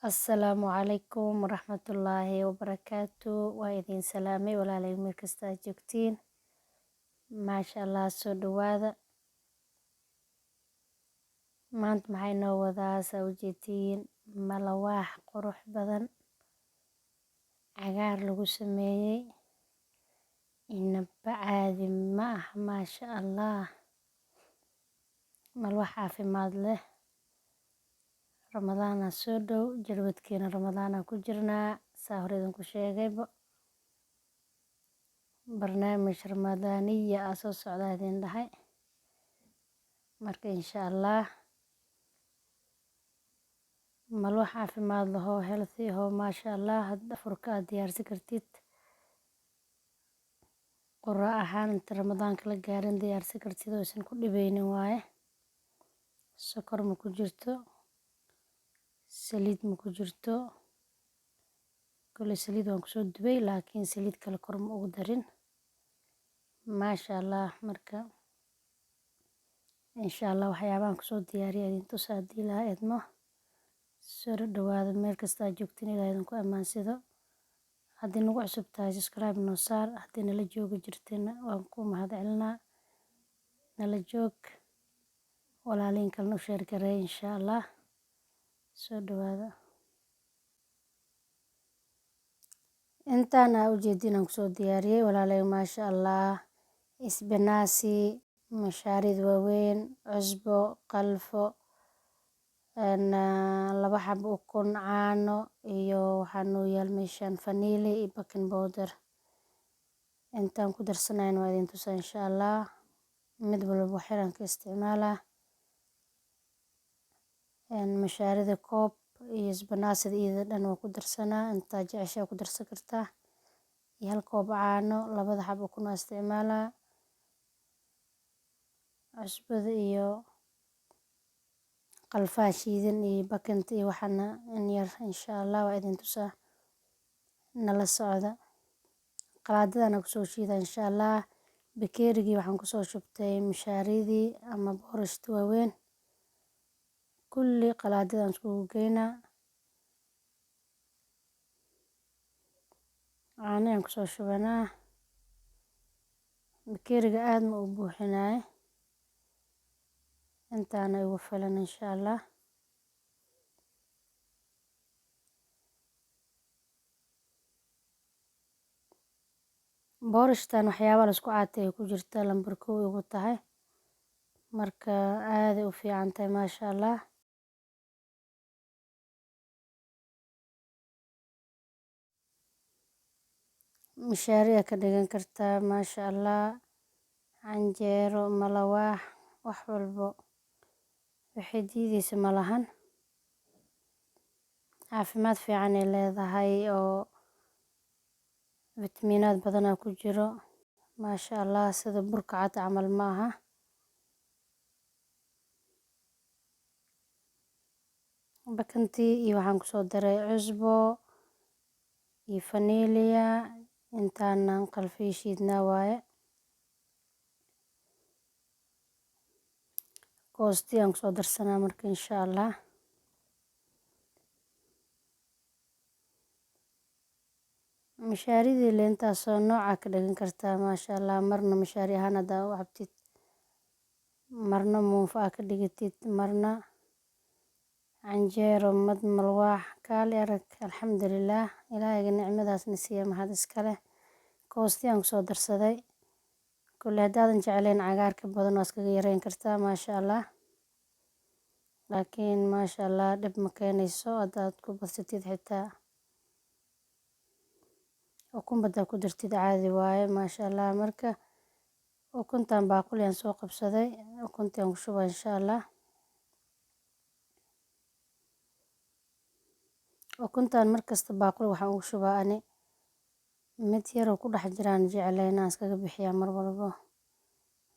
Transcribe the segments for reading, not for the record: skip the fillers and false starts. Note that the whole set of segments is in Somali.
Asalaamu calaykum waraxmatullaahi wabarakaatu. Waa idin salaamay walaalay meel kasta aad joogtiin. Maasha Allah, soo dhawaada. Maanta maxay noo wadaa saa u jeedtiin malawaax qurux badan cagaar lagu sameeyey. Inaba caadi ma aha, maasha Allah. Malwax caafimaad leh. Ramadaan soo dhow, jalwadkeena Ramadaan ku jirnaa. Saa hore idinku sheegayba barnaamij ramadaaniya soo socda idin dhahay. Marka insha Allah malwax caafimaad leh oo healthy oo maasha Allah hadda furka aad diyaarsi kartid. Quraac ahaan inta Ramadaanka la gaarin diyaarsi kartid oo isan ku dhibeynin waaye. Sokor ma ku jirto, saliid ma ku jirto. Kule saliid waan kusoo dubay laakiin saliid kale kor ma ugu darin. Maasha Allah. Marka insha Allah waxyaabahan kusoo diyaariyay idin tusaa haddii Ilaahay idmo. Soo dhawaada meel kasta aad joogtiin Ilaahay idinku ammaansido. Haddii nagu cusub tahay subscribe noo saar. Haddii nala jooga jirteen waan ku mahadcelinaa. Nala joog walaaliin kalena u share gareey insha Allah. Soo dhawaada. Intaan u jeedin aan kusoo diyaariyay walaalay maasha Allah. Isbinaasi, mashaarid waaweyn, cusbo, qalfo, laba xabo ukun, caano iyo waxaa noo yaal meeshaan vanili iyo baking powder. Intaan ku darsanayna waa idin tusaa insha Allah. Mid walba waxyaraan ka isticmaalaa. Mashaarida koob iyo isbinaasida iyada dhan waa ku darsanaa. Intaa jeceshaa ku darsan kartaa. Iyo hal koob caano, labada xabo ukun waa isticmaalaa. Cusbada iyo qalfaha shiidan iyo bakinta iyo waxaana in yar insha Allah waa idin tusaa. Nala socda. Qalaadadana kusoo shiida insha Allah. Bakeerigii waxaan kusoo shubtay mashaaridii ama boorashta waaweyn. Kulli qalaadadan iskugu geynaa. Caano ayaan kusoo shubanaa. Bakeeriga aad ma u buuxinaaye. Intaana igu filan insha Allah. Boorashtan waxyaabo la isku caatay ku jirta lambar 1 ugu tahay. Marka aad u fiican tahay maasha Allah. Mashaariya ka dhigan kartaa maasha Allah. Canjeero, malawaax, wax walbo. Waxay diidaysa malahan. Caafimaad fiican ay leedahay oo fitamiinaad badan ku jiro. Maasha Allah sida burka cad camal ma aha. Bakantii iyo waxaan kusoo daray cusbo iyo vaniliya. Intaana qalfihi shiidnaa waaye. Koosti aan kusoo darsanaa marka insha Allah. Mashaaridii leentaasoo nooca ka dhigan kartaa maasha Allah. Marna mashaari ahaan hadaa u cabtid. Marna muufo ka dhigatid. Marna canjeero mad malwaax. Kaali arag alxamdulillah. Ilaahay nicmadaas na siiya mahad iska leh. Koosti aan kusoo darsaday. Kule hadaadan jeclayn cagaarka badan waa iskaga yareyn kartaa maasha Allah. Laakiin maasha Allah dhib ma keenayso hadaad ku badsatid xitaa. Ukun badan ku dartid caadi waaye maasha Allah. Marka ukuntaan baaquli aan soo qabsaday. Ukuntii aan ku shubaa insha Allah. Ukuntaan markasta baaquli waxaan ugu shubaa ani. Mid yar oo ku dhex jiraan jeclayn aan iskaga bixiyaa mar walbo.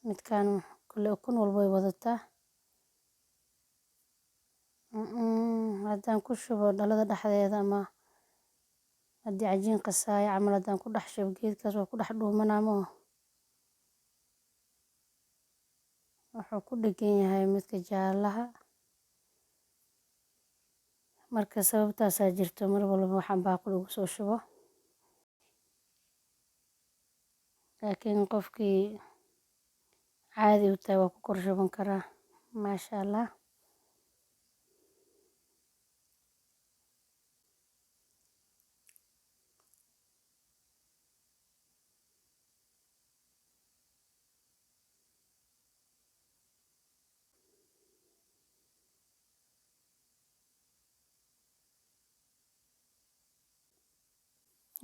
Midkaan kule ukun walbo way wadataa. Hadaan ku shubo dhalada dhexdeeda ama haddii cajiin qasaaya camal hadaan ku dhex shubo geedkaas waa ku dhex dhuumanaa ma aha. Wuxuu ku dhagan yahay midka jaalaha. marka sababtaasaa jirto mar walba waxaan baaquli ugu soo shubo. Laakiin qofkii caadi u tahay waa ku kor shuban karaa. Maasha Allah.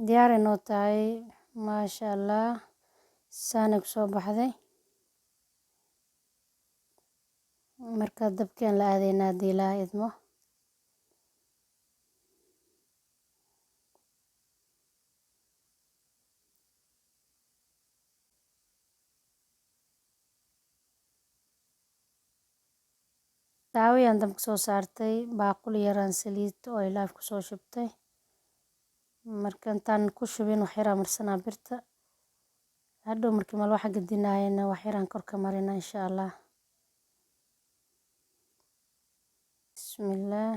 Diyaar ay noo tahay. Maasha Allah. Saanay ku soo baxday. Marka dabkeen la aadaynaa haddii Ilaahay idmo. Daawayaan dabka soo saartay. Baaquli yaraan saliid oil ku soo shubtay. Marka intaan ku shubin wax yar aan marsanaa birta. Hadhow markii malawaxa gadinaayana wax yar aan kor ka marinaa insha Allah. Bismillah.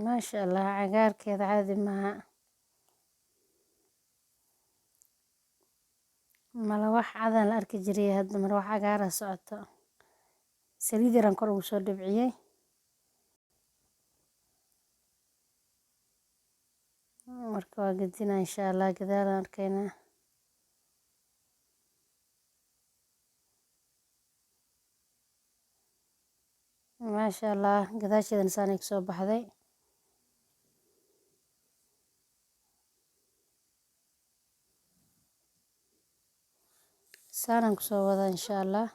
Maasha Allah. Cagaarkeeda caadi maaha. Malawax cadaan la arki jiray hadda malawax cagaar ah socoto. Saliid yaraan kor ugu soo dhibciyay. Marka waa gadinaa insha Allah gadaalaan arkaynaa. Maasha Allah. Gadaasheedana saanay ku soo baxday. Saanaan ku soo wadaa insha Allah.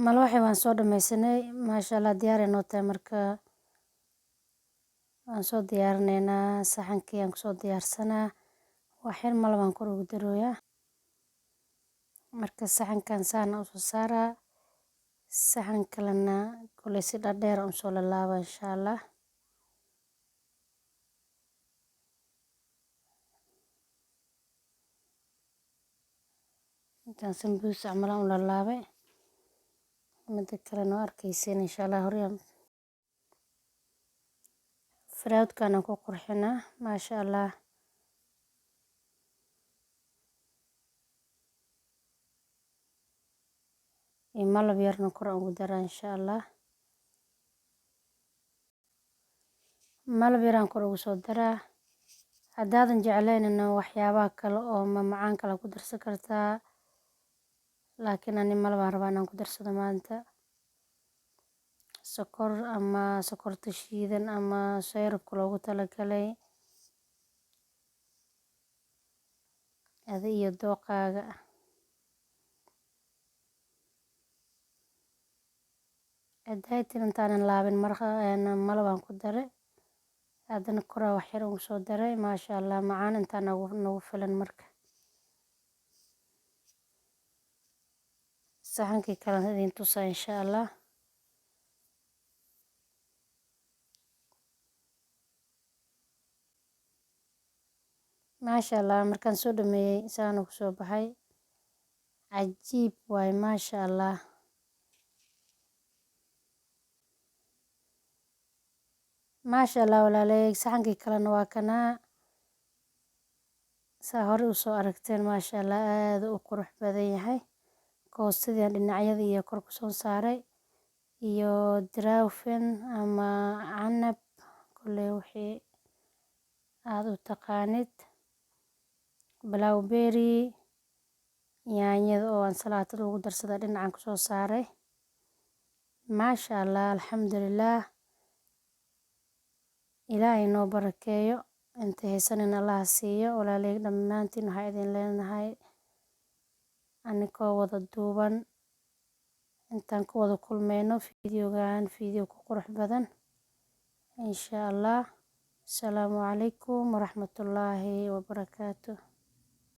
Malawaxii waan soo dhamaysanay. Maasha Allah. Diyaar ay noo tahay marka waan soo diyaarinaynaa. Saxankii aan ku soo diyaarsanaa. Wax yar malab aan kor ugu darooyaa. Marka saxankan saana u soo saaraa. Saxan kalena kulay si dhaadheer aan soo lalaabaa insha Allah. Intaan sambuus camal aan u lalaabay. Mida kalena waa arkaysiin insha Allah horeyaan. Faraadkaan aan ku qurxinaa. Maasha Allah. Malab yarna kor ugu daraa insha Allah. Malab yaraan kor ugu soo daraa. Haddaadan jeclaynina waxyaabaha kale oo macaan kale ku darsan kartaa. Laakiin ani malab aan rabaa inaan ku darsado maanta. Sokor ama sokorta shiidan ama syrup loogu talagalay. Adi iyo dooqaaga. Hadaytin intaanan laabin malab aan ku daray. Haddana koraa wax yar ugu soo daray. Maasha Allah. Macaan intaan nagu filan marka. Saxankii kalena idin tusaa insha Allah. Maasha Allah. Markaan soo dhameeyay saana ku soo baxay. Cajiib waay. Maasha Allah. Maasha Allah walaalay. Saxankii kalena waa kanaa. Saa hore u soo aragteen. Maasha Allah. Aad u qurux badan yahay. Koostadii dhinacyada iyo kor ku soo saaray. Iyo draufin ama canab. Kuley wixii aad u taqaanid. Blueberry. Yaanyada oo aan salaatada ugu darsada dhinacaan ku soo saaray. Maasha Allah. Alxamdulillah. Ilaahay noo barakeeyo inta haysanina Allah ha siiyo. Walaaley dhammaantiin waxaa idin leenahay anikoo wada duuban intaan ku wada kulmayno fiidiyogaan fiidiyo ku qurux badan insha Allah. Asalaamu calaykum waraxmatullaahi wabarakaatuh.